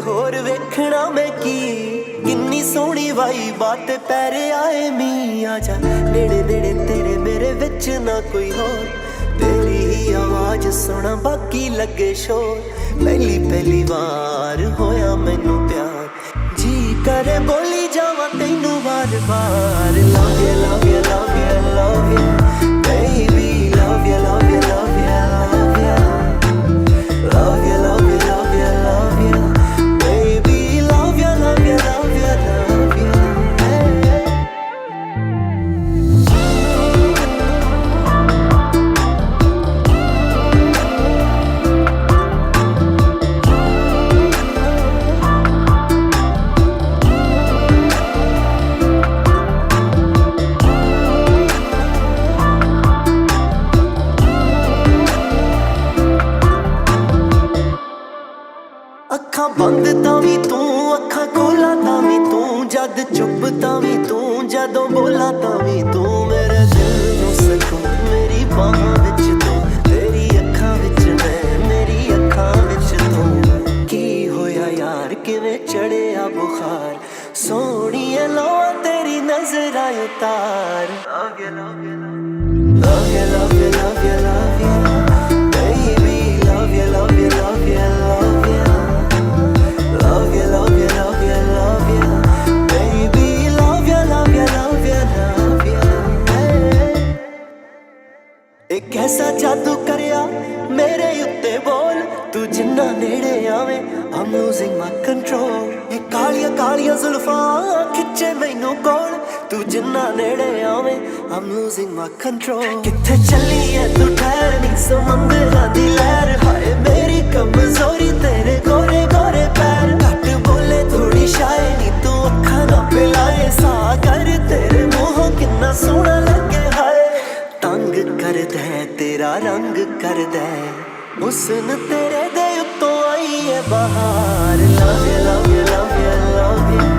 होर वेखना मैं की किन्नी सोहनी वाई बात पैरे आए मी आजा नेड़े नेड़े तेरे मेरे विच ना कोई होर तेरी ही आवाज सुना बाकी लगे शोर पहली पहली बार होया मैनू प्यार जी करे बोली जावा तैनू बार बार love you love you love you love you baby love you love you love you love you love you love you love you love you baby love you love you love you love you ਅੱਖਾਂ ਬੰਦ ਤਾਂ ਵੀ ਤੂੰ ਅੱਖਾਂ ਖੋਲਾਂ ਤਾਂ ਵੀ ਤੂੰ ਜਦ ਚੁੱਪ ਤਾਂ ਵੀ ਤੂੰ ਜਦੋਂ ਬੋਲਾਂ ਤਾਂ ਵੀ ਤੂੰ ਮੇਰੇ ਦਿਲ ਨੂੰ ਸਕੂਨ ਮੇਰੀ ਬਾਹਾਂ ਵਿੱਚ ਤੂੰ ਤੇਰੀ ਅੱਖਾਂ ਵਿੱਚ ਮੈਂ ਮੇਰੀ ਅੱਖਾਂ ਵਿੱਚ ਤੂੰ ਕੀ ਹੋਇਆ ਯਾਰ ਕਿਵੇਂ ਚੜਿਆ ਬੁਖਾਰ ਸੋਹਣੀਏ ਲੋਆ ਤੇਰੀ ਨਜ਼ਰਾਂ ਉਤਾਰ love you love you love you love you love you love you baby love you love you love you love you love you, love you, love you, love you baby love you, love you, love you, love you एक ऐसा जादू करिया मेरे उत्ते बोल तू जिन्ना नेड़े आवे I'm losing my control ये कालिया कालिया जुल्फां खिच्चे मैनू कोल तू जिन्ना नेड़े आवे I'm losing my control किथे चली है तू ठहर नी समंदरां दी लहर हाय मेरी कमजोरी तेरे गोरे गोरे पैर घट बोले थोड़ी शायरी तू अखा ना पिलाए सा कर तेरे मुंहों किन्ना सोहना लगे हाय तंग कर दे तेरा रंग कर दे हुस्न तेरे दे उत्तों आई है बहार love you love you love you love you